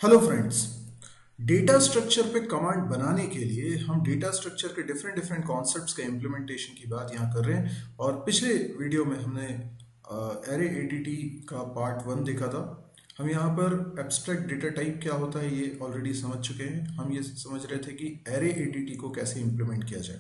Hello friends. Data structure पे command बनाने के लिए हम डेटा स्ट्रक्चर के डिफरेंट डिफरेंट कॉन्सेप्ट्स के इम्प्लीमेंटेशन की बात यहाँ कर रहे हैं। और पिछले वीडियो में हमने एरे एडीटी का पार्ट 1 देखा था। हम यहाँ पर एब्स्ट्रैक्ट डेटा टाइप क्या होता है ये ऑलरेडी समझ चुके हैं। हम ये समझ रहे थे कि एरे एडीटी को कैसे इम्प्लीमेंट किया जाए।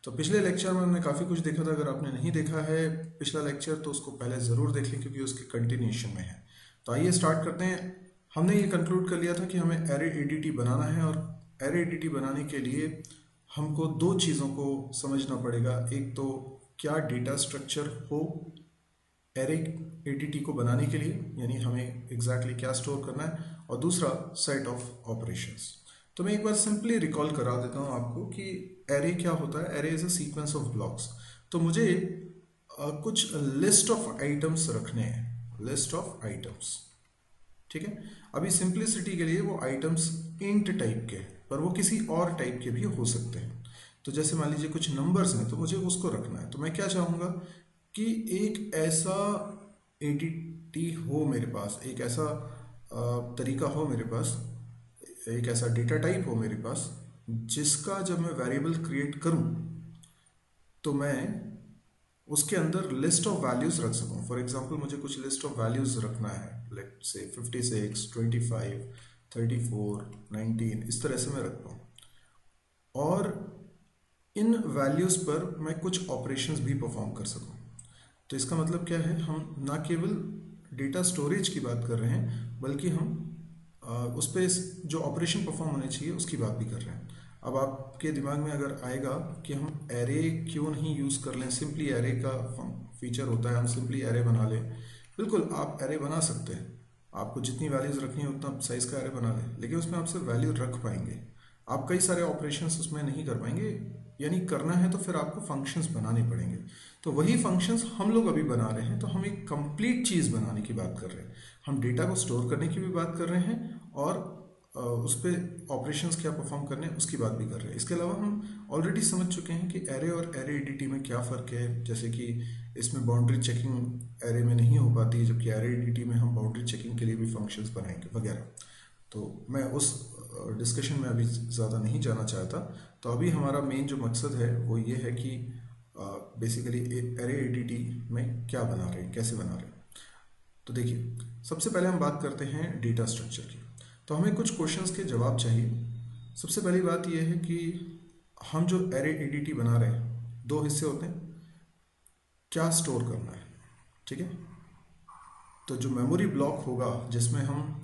तो पिछले लेक्चर में हमने काफ़ी कुछ देखा था। अगर आपने नहीं देखा है पिछला लेक्चर तो उसको पहले ज़रूर देख लें क्योंकि उसके कंटिन्यूएशन में है। तो आइए स्टार्ट करते हैं। हमने ये कंक्लूड कर लिया था कि हमें एरे एडीटी बनाना है और एरे एडीटी बनाने के लिए हमको दो चीज़ों को समझना पड़ेगा। एक तो क्या डेटा स्ट्रक्चर हो एरे एडीटी को बनाने के लिए, यानी हमें एग्जैक्टली क्या स्टोर करना है, और दूसरा सेट ऑफ ऑपरेशंस। तो मैं एक बार सिंपली रिकॉल करा देता हूँ आपको कि एरे क्या होता है। Array is a sequence of blocks. तो मुझे कुछ लिस्ट ऑफ आइटम्स रखने हैं, लिस्ट ऑफ आइटम्स, ठीक है। अभी सिंप्लिसिटी के लिए वो आइटम्स इंट टाइप के, पर वो किसी और टाइप के भी हो सकते हैं। तो जैसे मान लीजिए कुछ नंबर्स हैं तो मुझे उसको रखना है। तो मैं क्या चाहूँगा कि एक ऐसा एडीटी हो मेरे पास, एक ऐसा तरीका हो मेरे पास, एक ऐसा डेटा टाइप हो मेरे पास जिसका जब मैं वेरिएबल क्रिएट करूँ तो मैं उसके अंदर लिस्ट ऑफ वैल्यूज रख सकूं। फॉर एग्जांपल मुझे कुछ लिस्ट ऑफ वैल्यूज रखना है, लेट से 56, 25, 34, 19, इस तरह से मैं रखता हूँ। और इन वैल्यूज पर मैं कुछ ऑपरेशंस भी परफॉर्म कर सकूं। तो इसका मतलब क्या है, हम ना केवल डेटा स्टोरेज की बात कर रहे हैं बल्कि हम उस पर जो ऑपरेशन परफॉर्म होने चाहिए उसकी बात भी कर रहे हैं। अब आपके दिमाग में अगर आएगा कि हम एरे क्यों नहीं यूज़ कर लें, सिंपली एरे का फीचर होता है हम सिंपली एरे बना लें। बिल्कुल आप एरे बना सकते हैं, आपको जितनी वैल्यूज़ रखनी है उतना साइज़ का एरे बना लें, लेकिन उसमें आप सिर्फ वैल्यू रख पाएंगे, आप कई सारे ऑपरेशंस उसमें नहीं कर पाएंगे। यानी करना है तो फिर आपको फंक्शंस बनाने पड़ेंगे। तो वही फंक्शंस हम लोग अभी बना रहे हैं। तो हम एक कंप्लीट चीज़ बनाने की बात कर रहे हैं, हम डेटा को स्टोर करने की भी बात कर रहे हैं और उस पर ऑपरेशंस क्या परफॉर्म करने हैं उसकी बात भी कर रहे हैं। इसके अलावा हम ऑलरेडी समझ चुके हैं कि एरे और एरे एडीटी में क्या फ़र्क है। जैसे कि इसमें बाउंड्री चेकिंग एरे में नहीं हो पाती है, जबकि एरे एडीटी में हम बाउंड्री चेकिंग के लिए भी फंक्शंस बनाएंगे वगैरह। तो मैं उस डिस्कशन में अभी ज़्यादा नहीं जाना चाहता। तो अभी हमारा मेन जो मकसद है वो ये है कि बेसिकली एरे एडीटी में क्या बना रहे हैं, कैसे बना रहे हैं। तो देखिए, सबसे पहले हम बात करते हैं डेटा स्ट्रक्चर की। तो हमें कुछ क्वेश्चंस के जवाब चाहिए। सबसे पहली बात यह है कि हम जो एरे एडीटी बना रहे हैं, दो हिस्से होते हैं, क्या स्टोर करना है, ठीक है। तो जो मेमोरी ब्लॉक होगा जिसमें हम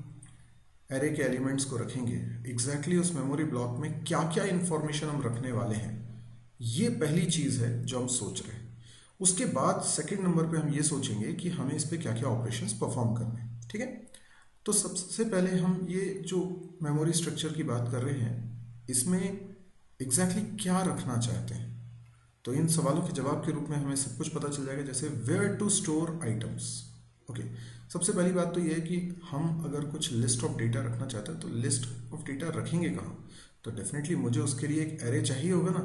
एरे के एलिमेंट्स को रखेंगे, एग्जैक्टली उस मेमोरी ब्लॉक में क्या क्या इंफॉर्मेशन हम रखने वाले हैं, ये पहली चीज़ है जो हम सोच रहे हैं। उसके बाद सेकंड नंबर पे हम ये सोचेंगे कि हमें इस पर क्या क्या ऑपरेशंस परफॉर्म करने हैं, ठीक है। तो सबसे पहले हम ये जो मेमोरी स्ट्रक्चर की बात कर रहे हैं इसमें एग्जैक्टली क्या रखना चाहते हैं। तो इन सवालों के जवाब के रूप में हमें सब कुछ पता चल जाएगा, जैसे where to store items. Okay, सबसे पहली बात तो ये है कि हम अगर कुछ लिस्ट ऑफ डेटा रखना चाहते हैं तो लिस्ट ऑफ डेटा रखेंगे कहाँ। तो डेफिनेटली मुझे उसके लिए एक एरे चाहिए होगा ना,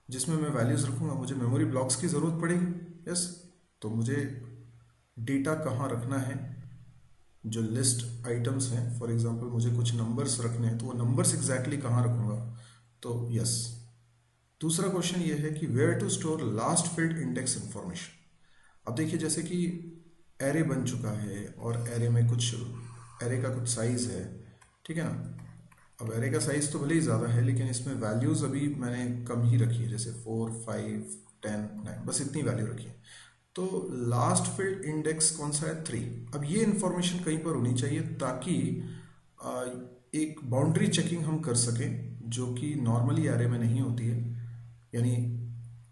जिसमें मैं वैल्यूज़ रखूँगा। मुझे मेमोरी ब्लॉक्स की ज़रूरत पड़ेगी, यस। तो मुझे डेटा कहाँ रखना है, जो लिस्ट आइटम्स हैं। फॉर एग्जांपल मुझे कुछ नंबर्स रखने हैं तो वो नंबर्स एग्जैक्टली कहाँ रखूँगा, तो यस। दूसरा क्वेश्चन ये है कि where to store last field index information. अब देखिए, जैसे कि एरे बन चुका है और एरे में कुछ एरे का कुछ साइज़ है, ठीक है ना। अब एरे का साइज़ तो भले ही ज़्यादा है लेकिन इसमें वैल्यूज़ अभी मैंने कम ही रखी है, जैसे 4, 5, 10, 9, बस इतनी वैल्यू रखी है। तो लास्ट फील्ड इंडेक्स कौन सा है, 3। अब ये इंफॉर्मेशन कहीं पर होनी चाहिए ताकि एक बाउंड्री चेकिंग हम कर सकें जो कि नॉर्मली एरे में नहीं होती है। यानी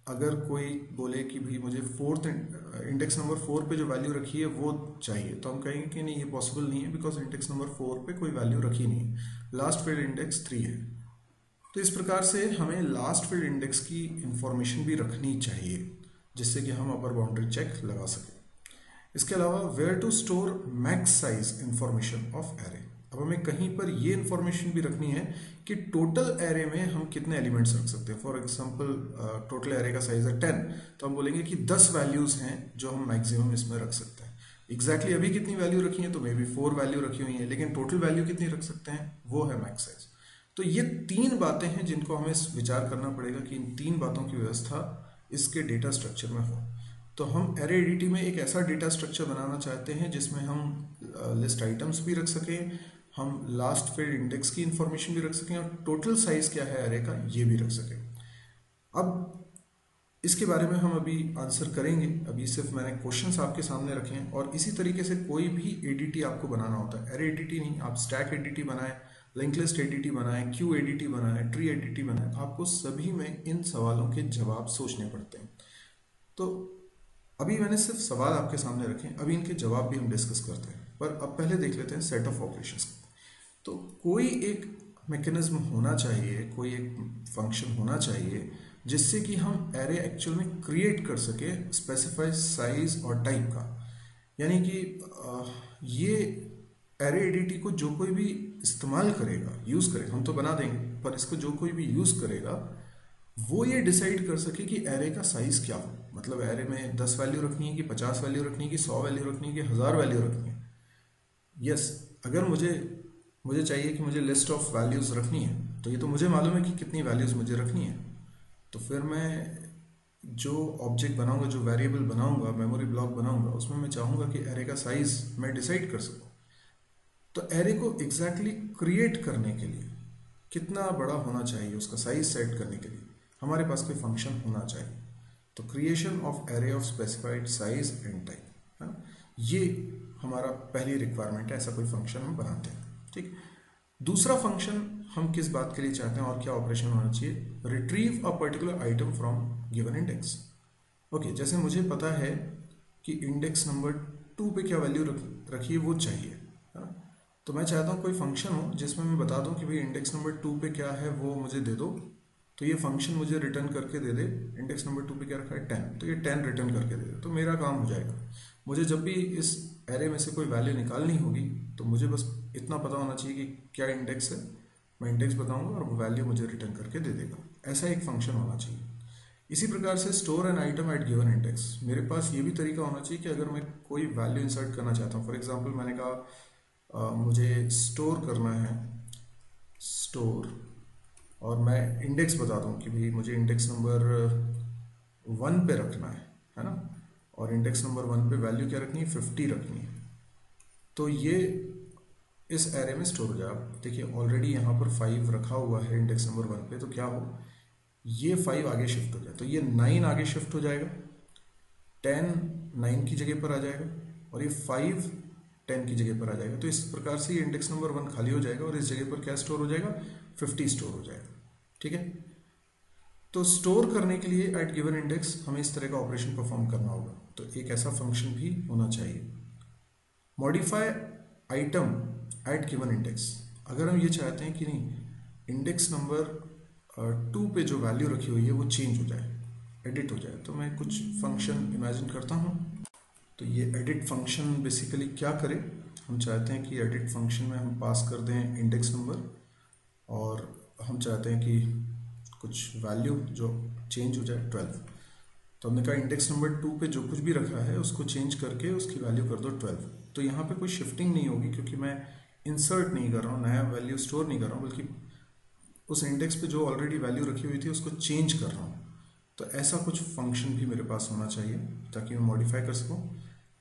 अगर कोई बोले कि भाई मुझे फोर्थ इंडेक्स नंबर 4 पे जो वैल्यू रखी है वो चाहिए, तो हम कहेंगे कि नहीं, ये पॉसिबल नहीं है बिकॉज इंडेक्स नंबर 4 पे कोई वैल्यू रखी नहीं है, लास्ट फील्ड इंडेक्स 3 है। तो इस प्रकार से हमें लास्ट फील्ड इंडेक्स की इंफॉर्मेशन भी रखनी चाहिए जिससे कि हम अपर बाउंड्री चेक लगा सकें। इसके अलावा where to store max size information of array. अब हमें कहीं पर ये इंफॉर्मेशन भी रखनी है कि टोटल एरे में हम कितने एलिमेंट्स रख सकते हैं। फॉर एग्जांपल टोटल एरे का साइज है 10, तो हम बोलेंगे कि 10 वैल्यूज़ हैं जो हम मैक्सिमम इसमें रख सकते हैं। एग्जैक्टली अभी कितनी वैल्यू रखी है, तो मे बी 4 वैल्यू रखी हुई है, लेकिन टोटल वैल्यू कितनी रख सकते हैं, वो है मैक्स साइज। तो ये 3 बातें हैं जिनको हमें विचार करना पड़ेगा कि इन 3 बातों की व्यवस्था इसके डेटा स्ट्रक्चर में हो। तो हम एरे एडीटी में एक ऐसा डेटा स्ट्रक्चर बनाना चाहते हैं जिसमें हम लिस्ट आइटम्स भी रख सकें, हम लास्ट फील्ड इंडेक्स की इंफॉर्मेशन भी रख सकें, और टोटल साइज क्या है एरे का ये भी रख सकें। अब इसके बारे में हम अभी आंसर करेंगे। अभी सिर्फ मैंने क्वेश्चंस आपके सामने रखे हैं, और इसी तरीके से कोई भी एडीटी आपको बनाना होता है, एरे एडीटी नहीं, आप स्टैक एडीटी बनाएं, लिंक लिस्ट एडीटी बनाएं, क्यू एडीटी बनाएं, ट्री एडीटी बनाएं, आपको सभी में इन सवालों के जवाब सोचने पड़ते हैं। तो अभी मैंने सिर्फ सवाल आपके सामने रखे हैं, अभी इनके जवाब भी हम डिस्कस करते हैं, पर अब पहले देख लेते हैं सेट ऑफ ऑपरेशंस। तो कोई एक मैकेनिज्म होना चाहिए, कोई एक फंक्शन होना चाहिए जिससे कि हम एरे एक्चुअल में क्रिएट कर सके स्पेसिफाई साइज और टाइप का। यानी कि ये एरे एडीटी को जो कोई भी इस्तेमाल करेगा, यूज़ करेगा, हम तो बना देंगे, पर इसको जो कोई भी यूज़ करेगा वो ये डिसाइड कर सके कि एरे का साइज़ क्या हो। मतलब एरे में 10 वैल्यू रखनी है कि 50 वैल्यू रखनी है कि 100 वैल्यू रखनी है कि 1000 वैल्यू रखनी है। यस, अगर मुझे चाहिए कि मुझे लिस्ट ऑफ वैल्यूज़ रखनी है, तो ये तो मुझे मालूम है कि कितनी वैल्यूज़ मुझे रखनी है। तो फिर मैं जो ऑब्जेक्ट बनाऊंगा, जो वेरिएबल बनाऊंगा, मेमोरी ब्लॉक बनाऊंगा, उसमें मैं चाहूँगा कि एरे का साइज़ मैं डिसाइड कर सकूँ। तो एरे को एग्जैक्टली क्रिएट करने के लिए कितना बड़ा होना चाहिए, उसका साइज सेट करने के लिए हमारे पास कोई फंक्शन होना चाहिए। तो creation of array of specified size and type, है ना, ये हमारा पहली रिक्वायरमेंट है, ऐसा कोई फंक्शन हम बनाते हैं। ठीक, दूसरा फंक्शन हम किस बात के लिए चाहते हैं और क्या ऑपरेशन होना चाहिए, retrieve a particular item from given index. Okay, जैसे मुझे पता है कि इंडेक्स नंबर 2 पे क्या वैल्यू रखी है वो चाहिए, है ना। तो मैं चाहता हूँ कोई फंक्शन हो जिसमें मैं बता दूँ कि भाई इंडेक्स नंबर 2 पे क्या है वो मुझे दे दो। तो ये फंक्शन मुझे रिटर्न करके दे दे इंडेक्स नंबर 2 पे क्या रखा है 10, तो ये 10 रिटर्न करके दे दे, तो मेरा काम हो जाएगा। मुझे जब भी इस एरे में से कोई वैल्यू निकालनी होगी तो मुझे बस इतना पता होना चाहिए कि क्या इंडेक्स है, मैं इंडेक्स बताऊंगा और वो वैल्यू मुझे रिटर्न करके दे देगा। ऐसा एक फंक्शन होना चाहिए। इसी प्रकार से store an item at given index, मेरे पास ये भी तरीका होना चाहिए कि अगर मैं कोई वैल्यू इंसर्ट करना चाहता हूँ, फॉर एग्जांपल मैंने कहा मुझे स्टोर करना है, स्टोर, और मैं इंडेक्स बता दूं कि भाई मुझे इंडेक्स नंबर 1 पे रखना है ना, और इंडेक्स नंबर 1 पे वैल्यू क्या रखनी है, 50 रखनी है। तो ये इस एरे में स्टोर हो जाए। आप देखिए ऑलरेडी यहाँ पर 5 रखा हुआ है इंडेक्स नंबर 1 पे, तो क्या हो, ये 5 आगे शिफ्ट हो जाए, तो ये 9 आगे शिफ्ट हो जाएगा, 10 9 की जगह पर आ जाएगा, और ये 5 10 की जगह पर आ जाएगा। तो इस प्रकार से ये इंडेक्स नंबर 1 खाली हो जाएगा और इस जगह पर क्या स्टोर हो जाएगा, 50 स्टोर हो जाएगा। ठीक है, तो स्टोर करने के लिए एट गिवन इंडेक्स हमें इस तरह का ऑपरेशन परफॉर्म करना होगा, तो एक ऐसा फंक्शन भी होना चाहिए। Modify item at given index, अगर हम ये चाहते हैं कि नहीं इंडेक्स नंबर 2 पे जो वैल्यू रखी हुई है वो चेंज हो जाए, एडिट हो जाए, तो मैं कुछ फंक्शन इमेजिन करता हूँ। तो ये एडिट फंक्शन बेसिकली क्या करे, हम चाहते हैं कि एडिट फंक्शन में हम पास कर दें इंडेक्स नंबर, और हम चाहते हैं कि कुछ वैल्यू जो चेंज हो जाए 12। तो हमने कहा इंडेक्स नंबर 2 पे जो कुछ भी रखा है उसको चेंज करके उसकी वैल्यू कर दो 12। तो यहाँ पे कोई शिफ्टिंग नहीं होगी क्योंकि मैं इंसर्ट नहीं कर रहा हूँ, नया वैल्यू स्टोर नहीं कर रहा हूँ, बल्कि उस इंडेक्स पे जो ऑलरेडी वैल्यू रखी हुई थी उसको चेंज कर रहा हूँ। तो ऐसा कुछ फंक्शन भी मेरे पास होना चाहिए ताकि मैं मॉडिफाई कर सकूँ।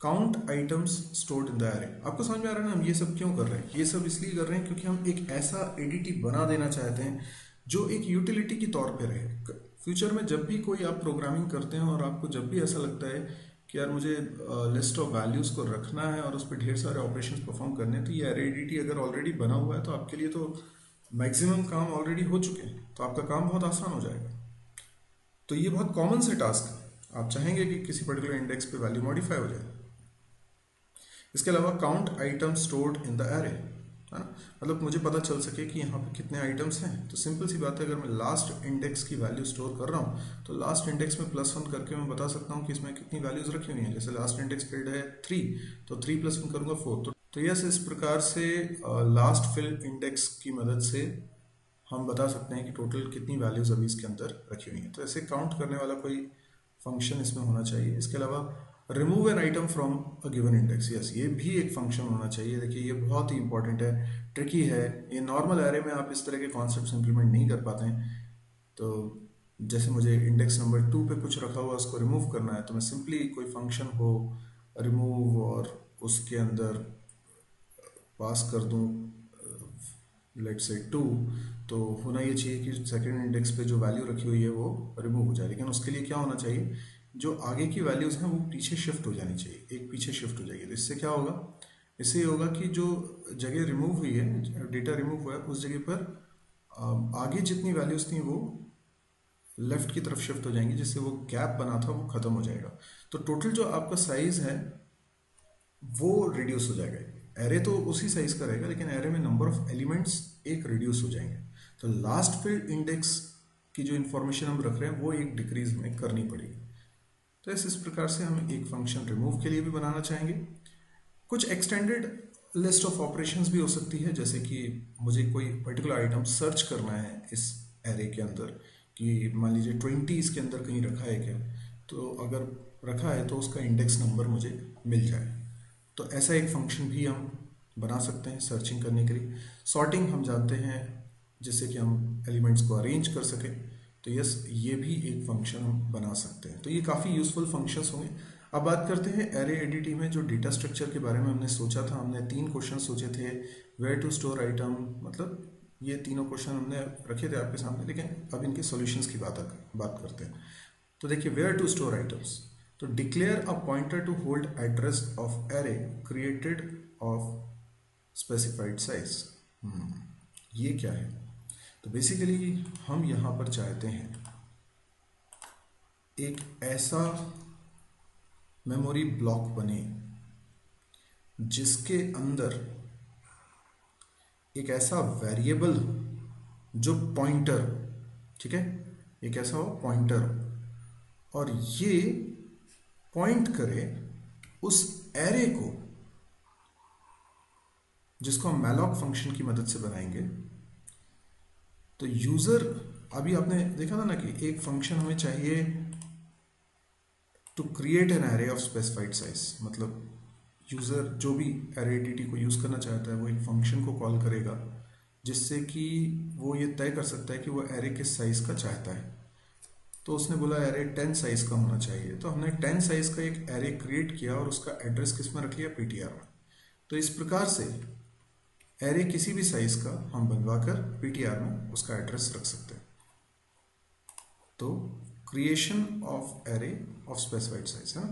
Count items stored in the array, आपको समझ में आ रहा है ना हम ये सब क्यों कर रहे हैं, ये सब इसलिए कर रहे हैं क्योंकि हम एक ऐसा एडीटी बना देना चाहते हैं जो एक यूटिलिटी के तौर पे रहे। फ्यूचर में जब भी कोई आप प्रोग्रामिंग करते हैं और आपको जब भी ऐसा लगता है कि यार मुझे लिस्ट ऑफ वैल्यूज़ को रखना है और उस पर ढेर सारे ऑपरेशंस परफॉर्म करने हैं, तो ये एरे एडीटी अगर ऑलरेडी बना हुआ है तो आपके लिए तो मैक्सिमम काम ऑलरेडी हो चुके हैं, तो आपका काम बहुत आसान हो जाएगा। तो ये बहुत कॉमन से टास्क है, आप चाहेंगे कि किसी पर्टिकुलर इंडेक्स पे वैल्यू मॉडिफाई हो जाए। इसके अलावा count item stored in the array, है ना, मतलब मुझे पता चल सके कि यहाँ पे कितने आइटम्स हैं। तो सिंपल सी बात है, अगर मैं लास्ट इंडेक्स की वैल्यू स्टोर कर रहा हूँ तो लास्ट इंडेक्स में +1 करके मैं बता सकता हूँ कि इसमें कितनी वैल्यूज रखी हुई हैं। जैसे लास्ट इंडेक्स फील्ड है 3, तो 3 + 1 करूँगा 4। तो यस, इस प्रकार से लास्ट फील्ड इंडेक्स की मदद से हम बता सकते हैं कि टोटल कितनी वैल्यूज अभी इसके अंदर रखी हुई हैं। तो ऐसे काउंट करने वाला कोई फंक्शन इसमें होना चाहिए। इसके अलावा remove an item from a given index, yes ये भी एक फंक्शन होना चाहिए। देखिए ये बहुत ही इंपॉर्टेंट है, ट्रिकी है, ये नॉर्मल एरे में आप इस तरह के कॉन्सेप्ट्स इंप्लीमेंट नहीं कर पाते हैं। तो जैसे मुझे इंडेक्स नंबर 2 पे कुछ रखा हुआ उसको रिमूव करना है, तो मैं सिंपली कोई फंक्शन हो रिमूव और उसके अंदर पास कर दूं लेट से 2, तो होना ये चाहिए कि सेकंड इंडेक्स पे जो वैल्यू रखी हुई है वो रिमूव हो जाए। लेकिन उसके लिए क्या होना चाहिए, जो आगे की वैल्यूज हैं वो पीछे शिफ्ट हो जानी चाहिए, एक पीछे शिफ्ट हो जाएगी। तो इससे क्या होगा, इससे ये होगा कि जो जगह रिमूव हुई है, डेटा रिमूव हुआ है, उस जगह पर आगे जितनी वैल्यूज थी वो लेफ्ट की तरफ शिफ्ट हो जाएंगी, जिससे वो गैप बना था वो खत्म हो जाएगा। तो टोटल जो आपका साइज है वो रिड्यूस हो जाएगा। एरे तो उसी साइज का रहेगा, लेकिन एरे में नंबर ऑफ एलिमेंट्स एक रिड्यूस हो जाएंगे। तो लास्ट फील्ड इंडेक्स की जो इंफॉर्मेशन हम रख रहे हैं वो एक डिक्रीज में करनी पड़ेगी। तो इस प्रकार से हम एक फंक्शन रिमूव के लिए भी बनाना चाहेंगे। कुछ एक्सटेंडेड लिस्ट ऑफ ऑपरेशंस भी हो सकती है, जैसे कि मुझे कोई पर्टिकुलर आइटम सर्च करना है इस एरे के अंदर, कि मान लीजिए 20 इसके अंदर कहीं रखा है क्या, तो अगर रखा है तो उसका इंडेक्स नंबर मुझे मिल जाए। तो ऐसा एक फंक्शन भी हम बना सकते हैं सर्चिंग करने के लिए। सॉर्टिंग हम जानते हैं, जिससे कि हम एलिमेंट्स को अरेंज कर सकें, तो यस ये भी एक फंक्शन हम बना सकते हैं। तो ये काफ़ी यूजफुल फंक्शंस होंगे। अब बात करते हैं एरे एडीटी में जो डेटा स्ट्रक्चर के बारे में हमने सोचा था। हमने 3 क्वेश्चन सोचे थे, वेयर टू स्टोर आइटम, मतलब ये तीनों क्वेश्चन हमने रखे थे आपके सामने, लेकिन अब इनके सॉल्यूशंस की बात करते हैं। तो देखिए वेयर टू स्टोर आइटम्स, तो declare a pointer to hold address of array created of specified size. ये क्या है, तो बेसिकली हम यहां पर चाहते हैं एक ऐसा मेमोरी ब्लॉक बने जिसके अंदर एक ऐसा वेरिएबल जो पॉइंटर, ठीक है, एक ऐसा हो पॉइंटर, और ये पॉइंट करे उस एरे को जिसको हम मैलॉक फंक्शन की मदद से बनाएंगे। तो यूजर, अभी आपने देखा था ना कि एक फंक्शन हमें चाहिए to create an array of specified size, मतलब यूजर जो भी एरे एडीटी को यूज करना चाहता है वो एक फंक्शन को कॉल करेगा जिससे कि वो ये तय कर सकता है कि वो एरे किस साइज का चाहता है। तो उसने बोला एरे 10 साइज का होना चाहिए, तो हमने 10 साइज का एक एरे क्रिएट किया और उसका एड्रेस किस में रख लिया, पीटीआर में। तो इस प्रकार से एरे किसी भी साइज का हम बनवाकर पीटीआर में उसका एड्रेस रख सकते हैं। तो creation of array of specified size है।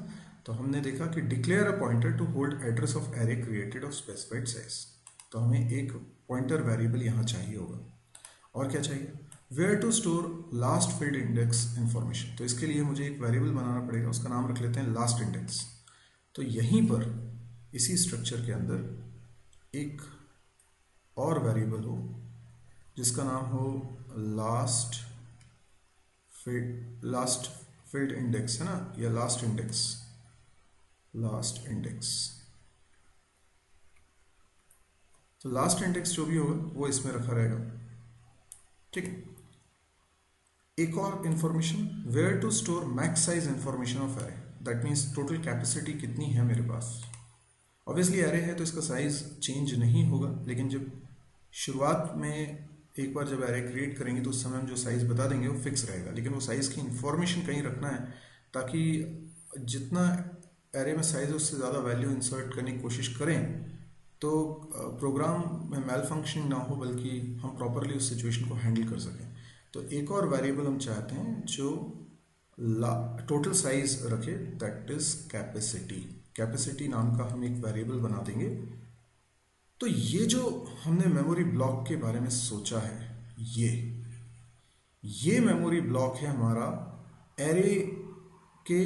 तो हमने देखा कि declare a pointer to hold address of array created of specified size. तो हमें एक पॉइंटर वेरिएबल यहाँ चाहिए होगा। और क्या चाहिए, where to store last field index information. तो इसके लिए मुझे एक वेरिएबल बनाना पड़ेगा, उसका नाम रख लेते हैं लास्ट इंडेक्स। तो यहीं पर इसी स्ट्रक्चर के अंदर एक और वेरिएबल हो जिसका नाम हो लास्ट फील्ड इंडेक्स, है ना, या लास्ट इंडेक्स। तो लास्ट इंडेक्स जो भी होगा वो इसमें रखा रहेगा, ठीक है। एक और information, where to store max size information of array, that means total capacity कितनी है मेरे पास। ऑब्वियसली एरे है तो इसका साइज चेंज नहीं होगा, लेकिन जब शुरुआत में एक बार जब एरे क्रिएट करेंगे तो उस समय हम जो साइज बता देंगे वो फिक्स रहेगा, लेकिन वो साइज की इंफॉर्मेशन कहीं रखना है ताकि जितना एरे में साइज है उससे ज़्यादा वैल्यू इंसर्ट करने की कोशिश करें तो प्रोग्राम में मेल फंक्शनिंग ना हो, बल्कि हम प्रॉपरली उस सिचुएशन को हैंडल कर सकें। तो एक और वेरिएबल हम चाहते हैं जो टोटल साइज रखे, दैट इज कैपेसिटी नाम का हम एक वेरिएबल बना देंगे। तो ये जो हमने मेमोरी ब्लॉक के बारे में सोचा है, ये मेमोरी ब्लॉक है हमारा एरे के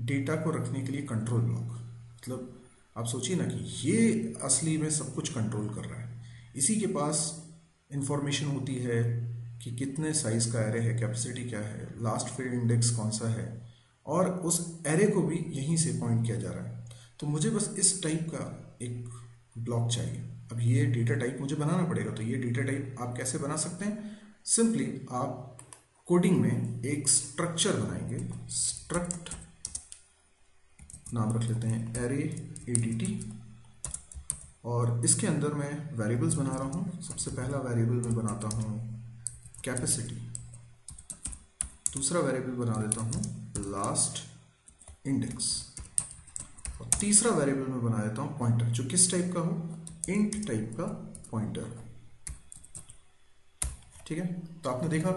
डेटा को रखने के लिए कंट्रोल ब्लॉक। मतलब आप सोचिए ना कि ये असली में सब कुछ कंट्रोल कर रहा है। इसी के पास इंफॉर्मेशन होती है कि कितने साइज का एरे है, कैपेसिटी क्या है, लास्ट फील्ड इंडेक्स कौन सा है, और उस एरे को भी यहीं से पॉइंट किया जा रहा है। तो मुझे बस इस टाइप का एक ब्लॉक चाहिए। अब ये डेटा टाइप मुझे बनाना पड़ेगा। तो ये डेटा टाइप आप कैसे बना सकते हैं, सिंपली आप कोडिंग में एक स्ट्रक्चर बनाएंगे, स्ट्रक्ट नाम रख लेते हैं एरे ADT, और इसके अंदर मैं वेरिएबल्स बना रहा हूँ। सबसे पहला वेरिएबल मैं बनाता हूँ कैपेसिटी, दूसरा वेरिएबल बना देता हूँ लास्ट इंडेक्स, और तीसरा वेरिएबल मैं बना देता हूँ पॉइंटर, जो किस टाइप का हो, इंट टाइप का पॉइंटर। ठीक है, तो आपने देखा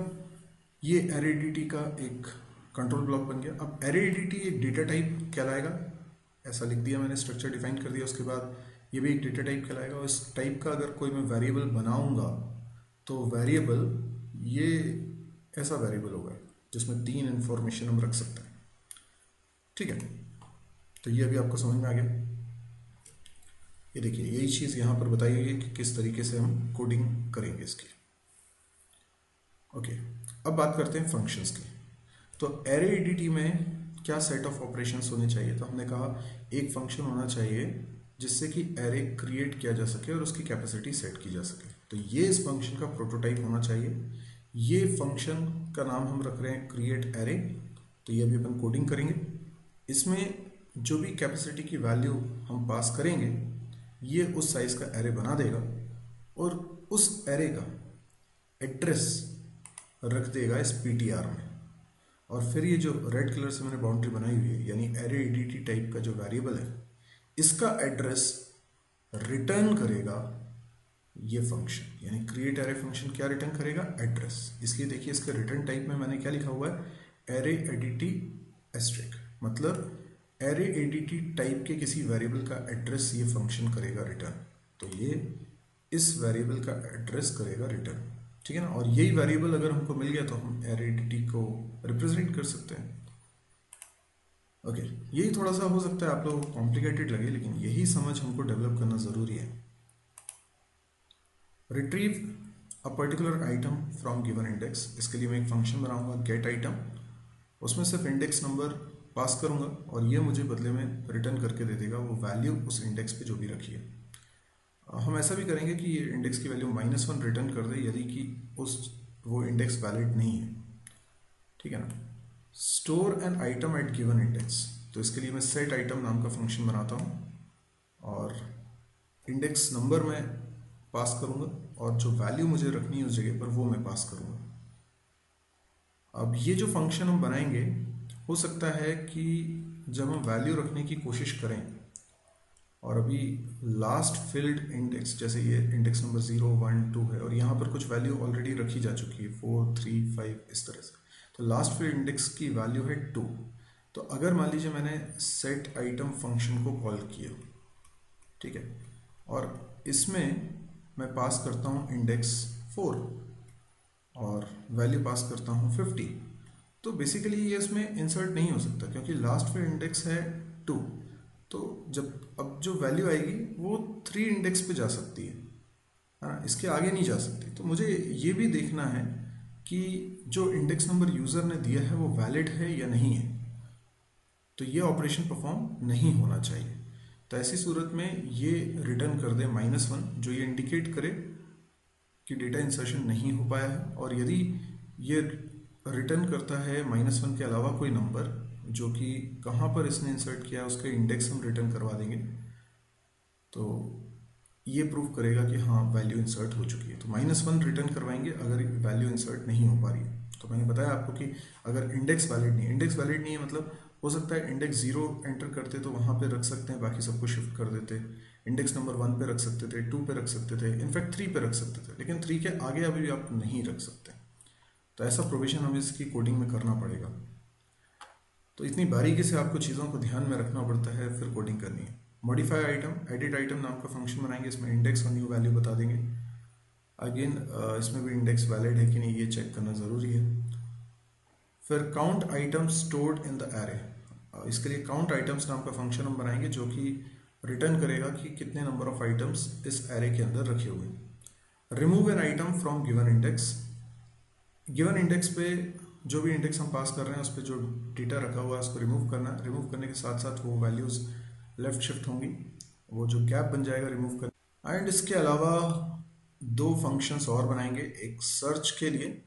ये एरे ADT का एक कंट्रोल ब्लॉक बन गया। अब एरे ADT एक डेटा टाइप कहलाएगा, ऐसा लिख दिया मैंने, स्ट्रक्चर डिफाइन कर दिया। उसके बाद ये भी एक डेटा टाइप कहलाएगा, और इस टाइप का अगर कोई मैं वेरिएबल बनाऊंगा तो वेरिएबल ये ऐसा वेरिएबल होगा जिसमें 3 इंफॉर्मेशन हम रख सकते हैं। ठीक है, तो ये अभी आपको समझ में आ गया। ये देखिए, यही चीज़ यहाँ पर बताई गई है कि किस तरीके से हम कोडिंग करेंगे इसकी। ओके, अब बात करते हैं फंक्शंस की। तो एरे ADT में क्या सेट ऑफ ऑपरेशंस होने चाहिए? तो हमने कहा एक फंक्शन होना चाहिए जिससे कि एरे क्रिएट किया जा सके और उसकी कैपेसिटी सेट की जा सके। तो ये इस फंक्शन का प्रोटोटाइप होना चाहिए। ये फंक्शन का नाम हम रख रहे हैं क्रिएट एरे। तो ये अभी अपन कोडिंग करेंगे। इसमें जो भी कैपेसिटी की वैल्यू हम पास करेंगे ये उस साइज का एरे बना देगा, और उस एरे का एड्रेस रख देगा इस PTR में। और फिर ये जो रेड कलर से मैंने बाउंड्री बनाई हुई है, यानी एरे ADT टाइप का जो वेरिएबल है, इसका एड्रेस रिटर्न करेगा ये फंक्शन, यानी क्रिएट एरे फंक्शन क्या रिटर्न करेगा? एड्रेस। इसलिए देखिए, इसके रिटर्न टाइप में मैंने क्या लिखा हुआ है? एरे ADT एस्ट्रिक, मतलब एरे ADT टाइप के किसी वेरिएबल का एड्रेस ये फंक्शन करेगा रिटर्न। तो ये इस वेरिएबल का एड्रेस करेगा रिटर्न। ठीक है ना, और यही वेरिएबल अगर हमको मिल गया तो हम एरे ADT को रिप्रेजेंट कर सकते हैं। ओके, यही थोड़ा सा हो सकता है आप लोगों को कॉम्प्लिकेटेड लगे, लेकिन यही समझ हमको डेवलप करना ज़रूरी है। Retrieve a particular item from given index, इसके लिए मैं एक फंक्शन बनाऊंगा गेट आइटम, उसमें सिर्फ इंडेक्स नंबर पास करूंगा और ये मुझे बदले में रिटर्न करके दे देगा वो वैल्यू उस इंडेक्स पे जो भी रखी है। हम ऐसा भी करेंगे कि ये इंडेक्स की वैल्यू -1 रिटर्न कर दे यदि कि वो इंडेक्स वैलिड नहीं है। ठीक है ना। Store an item at given index, तो इसके लिए मैं सेट आइटम नाम का फंक्शन बनाता हूँ और इंडेक्स नंबर मैं पास करूँगा और जो वैल्यू मुझे रखनी है उस जगह पर वो मैं पास करूँगा। अब ये जो फंक्शन हम बनाएंगे, हो सकता है कि जब हम वैल्यू रखने की कोशिश करें और अभी लास्ट फील्ड इंडेक्स, जैसे ये इंडेक्स नंबर 0, 1, 2 है और यहाँ पर कुछ वैल्यू ऑलरेडी रखी जा चुकी है 4, 3, 5 इस तरह से, तो लास्ट फील्ड इंडेक्स की वैल्यू है 2। तो अगर मान लीजिए मैंने सेट आइटम फंक्शन को कॉल किया, ठीक है, और इसमें मैं पास करता हूँ इंडेक्स 4 और वैल्यू पास करता हूँ 50, तो बेसिकली ये इसमें इंसर्ट नहीं हो सकता क्योंकि लास्ट फील्ड इंडेक्स है 2। तो अब जो वैल्यू आएगी वो 3 इंडेक्स पे जा सकती है ना, इसके आगे नहीं जा सकती। तो मुझे ये भी देखना है कि जो इंडेक्स नंबर यूज़र ने दिया है वो वैलिड है या नहीं है, तो ये ऑपरेशन परफॉर्म नहीं होना चाहिए। तो ऐसी सूरत में ये रिटर्न कर दे -1, जो ये इंडिकेट करे कि डेटा इंसर्शन नहीं हो पाया है। और यदि ये रिटर्न करता है -1 के अलावा कोई नंबर जो कि कहाँ पर इसने इंसर्ट किया है उसका इंडेक्स हम रिटर्न करवा देंगे, तो ये प्रूव करेगा कि हाँ वैल्यू इंसर्ट हो चुकी है। तो -1 रिटर्न करवाएंगे अगर वैल्यू इंसर्ट नहीं हो पा रही है। तो मैंने बताया आपको कि अगर इंडेक्स वैलिड नहीं है, इंडेक्स वैलिड नहीं है मतलब हो सकता है इंडेक्स 0 एंटर करते तो वहाँ पे रख सकते हैं, बाकी सबको शिफ्ट कर देते, इंडेक्स नंबर 1 पे रख सकते थे, 2 पे रख सकते थे, इनफैक्ट 3 पे रख सकते थे, लेकिन 3 के आगे अभी भी आप नहीं रख सकते। तो ऐसा प्रोविजन हमें इसकी कोडिंग में करना पड़ेगा। तो इतनी बारीकी से आपको चीज़ों को ध्यान में रखना पड़ता है, फिर कोडिंग करनी है। मॉडिफाई आइटम, एडिट आइटम नाम का फंक्शन बनाएंगे, इसमें इंडेक्स और न्यू वैल्यू बता देंगे। अगेन इसमें भी इंडेक्स वैलिड है कि नहीं ये चेक करना ज़रूरी है। फिर count item stored in the array, इसके लिए काउंट आइटम्स नाम का फंक्शन हम बनाएंगे जो कि रिटर्न करेगा कि कितने नंबर ऑफ आइटम्स इस एरे के अंदर रखे हुए हैं। Remove an item from given index, given index पे जो भी इंडेक्स हम पास कर रहे हैं उस पर जो डेटा रखा हुआ है उसको रिमूव करना। रिमूव करने के साथ साथ वो वैल्यूज़ लेफ्ट शिफ्ट होंगी, वो जो गैप बन जाएगा रिमूव कर। एंड इसके अलावा 2 फंक्शंस और बनाएंगे, एक सर्च के लिए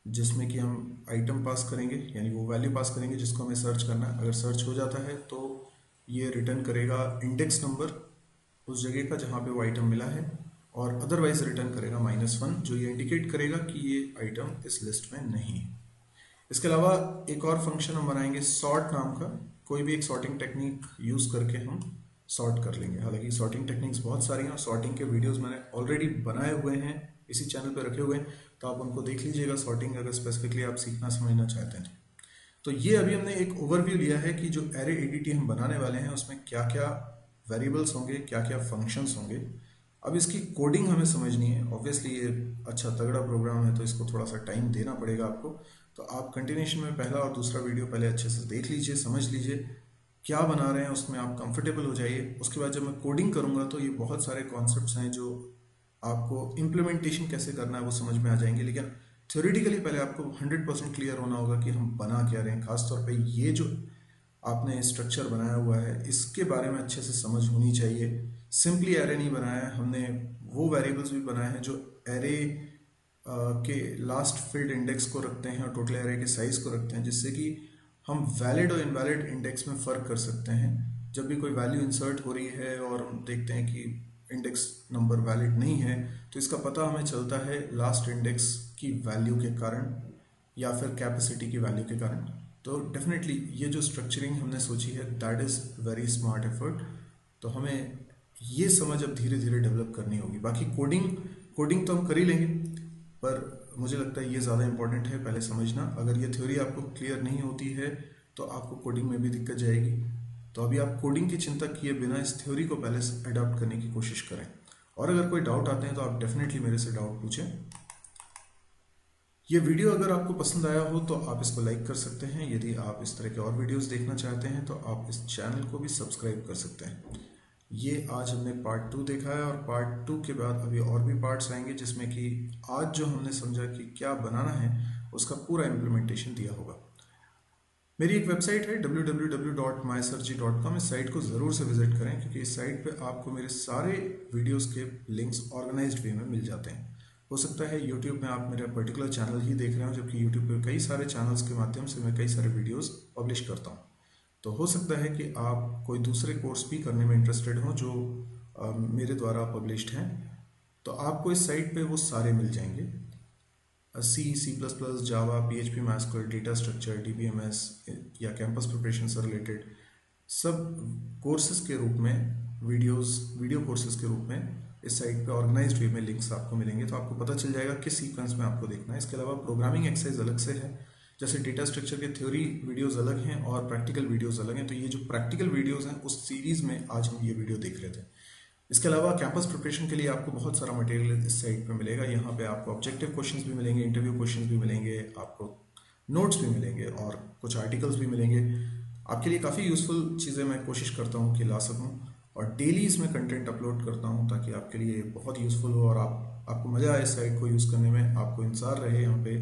जिसमें कि हम आइटम पास करेंगे, यानी वो वैल्यू पास करेंगे जिसको हमें सर्च करना है। अगर सर्च हो जाता है तो ये रिटर्न करेगा इंडेक्स नंबर उस जगह का जहाँ पे वो आइटम मिला है, और अदरवाइज रिटर्न करेगा -1, जो ये इंडिकेट करेगा कि ये आइटम इस लिस्ट में नहीं है। इसके अलावा एक और फंक्शन हम बनाएंगे सॉर्ट नाम का। कोई भी एक सॉर्टिंग टेक्निक यूज करके हम सॉर्ट कर लेंगे। हालांकि सॉर्टिंग टेक्निक्स बहुत सारी हैं और सॉर्टिंग के वीडियोस मैंने ऑलरेडी बनाए हुए हैं, इसी चैनल पे रखे हुए हैं, तो आप उनको देख लीजिएगा सॉर्टिंग अगर स्पेसिफिकली आप सीखना समझना चाहते हैं तो ये अभी हमने एक ओवरव्यू लिया है कि जो एरे एडीटी हम बनाने वाले हैं उसमें क्या क्या वेरिएबल्स होंगे, क्या क्या फंक्शंस होंगे। अब इसकी कोडिंग हमें समझनी है। ऑब्वियसली ये अच्छा तगड़ा प्रोग्राम है तो इसको थोड़ा सा टाइम देना पड़ेगा आपको। तो आप कंटिन्यूशन में पहला और दूसरा वीडियो पहले अच्छे से देख लीजिए, समझ लीजिए क्या बना रहे हैं, उसमें आप कंफर्टेबल हो जाइए। उसके बाद जब मैं कोडिंग करूंगा तो ये बहुत सारे कॉन्सेप्ट्स हैं जो आपको इम्प्लीमेंटेशन कैसे करना है वो समझ में आ जाएंगे। लेकिन थ्योरेटिकली पहले आपको 100% क्लियर होना होगा कि हम बना क्या रहे हैं। खासतौर पे ये जो आपने स्ट्रक्चर बनाया हुआ है इसके बारे में अच्छे से समझ होनी चाहिए। सिंपली एरे नहीं बनाया है हमने, वो वेरिएबल्स भी बनाए हैं जो एरे के लास्ट फील्ड इंडेक्स को रखते हैं और टोटल एरे के साइज को रखते हैं, जिससे कि हम वैलिड और इनवैलिड इंडेक्स में फ़र्क कर सकते हैं। जब भी कोई वैल्यू इंसर्ट हो रही है और हम देखते हैं कि इंडेक्स नंबर वैलिड नहीं है तो इसका पता हमें चलता है लास्ट इंडेक्स की वैल्यू के कारण या फिर कैपेसिटी की वैल्यू के कारण। तो डेफिनेटली ये जो स्ट्रक्चरिंग हमने सोची है that is very smart effort. तो हमें ये समझ अब धीरे धीरे डेवलप करनी होगी। बाकी कोडिंग तो हम कर ही लेंगे, पर मुझे लगता है ये ज़्यादा इंपॉर्टेंट है पहले समझना। अगर ये थ्योरी आपको क्लियर नहीं होती है तो आपको कोडिंग में भी दिक्कत जाएगी। तो अभी आप कोडिंग की चिंता किए बिना इस थ्योरी को पहले अडॉप्ट करने की कोशिश करें। और अगर कोई डाउट आते हैं तो आप डेफिनेटली मेरे से डाउट पूछें। ये वीडियो अगर आपको पसंद आया हो तो आप इसको लाइक कर सकते हैं। यदि आप इस तरह के और वीडियोस देखना चाहते हैं तो आप इस चैनल को भी सब्सक्राइब कर सकते हैं। ये आज हमने पार्ट 2 देखा है और पार्ट 2 के बाद अभी और भी पार्ट्स आएंगे जिसमें कि आज जो हमने समझा कि क्या बनाना है उसका पूरा इम्प्लीमेंटेशन दिया होगा। मेरी एक वेबसाइट है www.mysirji.com। इस साइट को ज़रूर से विजिट करें क्योंकि इस साइट पे आपको मेरे सारे वीडियोस के लिंक्स ऑर्गेनाइज्ड वे में मिल जाते हैं। हो सकता है यूट्यूब में आप मेरा पर्टिकुलर चैनल ही देख रहे हो, जबकि यूट्यूब पे कई सारे चैनल्स के माध्यम से मैं कई सारे वीडियोस पब्लिश करता हूँ। तो हो सकता है कि आप कोई दूसरे कोर्स भी करने में इंटरेस्टेड हो जो मेरे द्वारा पब्लिश्ड हैं, तो आपको इस साइट पे वो सारे मिल जाएंगे। C++, जावा, PHP, MySQL, data structure, DBMS या कैंपस प्रिपरेशन से रिलेटेड सब कोर्सेज के रूप में वीडियो कोर्सेज के रूप में इस साइट पे ऑर्गेनाइज्ड वे में लिंक्स आपको मिलेंगे। तो आपको पता चल जाएगा किस सीक्वेंस में आपको देखना है। इसके अलावा प्रोग्रामिंग एक्सरसाइज अलग से है, जैसे डेटा स्ट्रक्चर के थ्योरी वीडियोस अलग हैं और प्रैक्टिकल वीडियोस अलग हैं। तो ये जो प्रैक्टिकल वीडियोस हैं उस सीरीज में आज हम ये वीडियो देख रहे थे। इसके अलावा कैंपस प्रिपरेशन के लिए आपको बहुत सारा मटेरियल इस साइट पे मिलेगा। यहाँ पे आपको ऑब्जेक्टिव क्वेश्चंस भी मिलेंगे, इंटरव्यू क्वेश्चंस भी मिलेंगे, आपको नोट्स भी मिलेंगे और कुछ आर्टिकल्स भी मिलेंगे। आपके लिए काफ़ी यूज़फुल चीज़ें मैं कोशिश करता हूँ कि ला सकूँ और डेली इसमें कंटेंट अपलोड करता हूँ ताकि आपके लिए बहुत यूज़फुल हो और आपको मज़ा आए इस साइट को यूज़ करने में, आपको इंतज़ार रहे यहाँ पे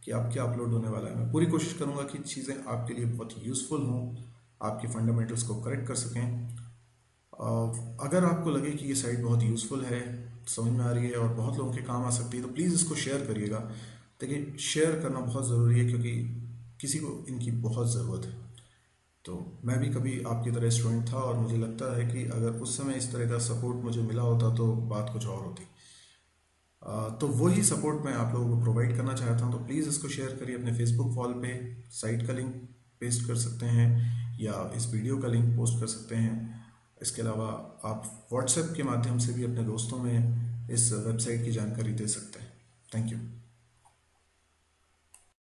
कि आप क्या अपलोड होने वाला है। मैं पूरी कोशिश करूँगा कि चीज़ें आपके लिए बहुत यूज़फुल हों, आपकी फंडामेंटल्स को करेक्ट कर सकें। अगर आपको लगे कि ये साइट बहुत यूज़फुल है, समझ में आ रही है और बहुत लोगों के काम आ सकती है तो प्लीज़ इसको शेयर करिएगा। देखिए शेयर करना बहुत ज़रूरी है क्योंकि किसी को इनकी बहुत ज़रूरत है। तो मैं भी कभी आपकी तरह स्टूडेंट था और मुझे लगता है कि अगर उस समय इस तरह का सपोर्ट मुझे मिला होता तो बात कुछ और होती। तो वही सपोर्ट मैं आप लोगों को प्रोवाइड करना चाहता हूँ। तो प्लीज़ इसको शेयर करिए अपने फेसबुक वॉल पे, साइट का लिंक पेस्ट कर सकते हैं या इस वीडियो का लिंक पोस्ट कर सकते हैं। इसके अलावा आप व्हाट्सएप के माध्यम से भी अपने दोस्तों में इस वेबसाइट की जानकारी दे सकते हैं। Thank you.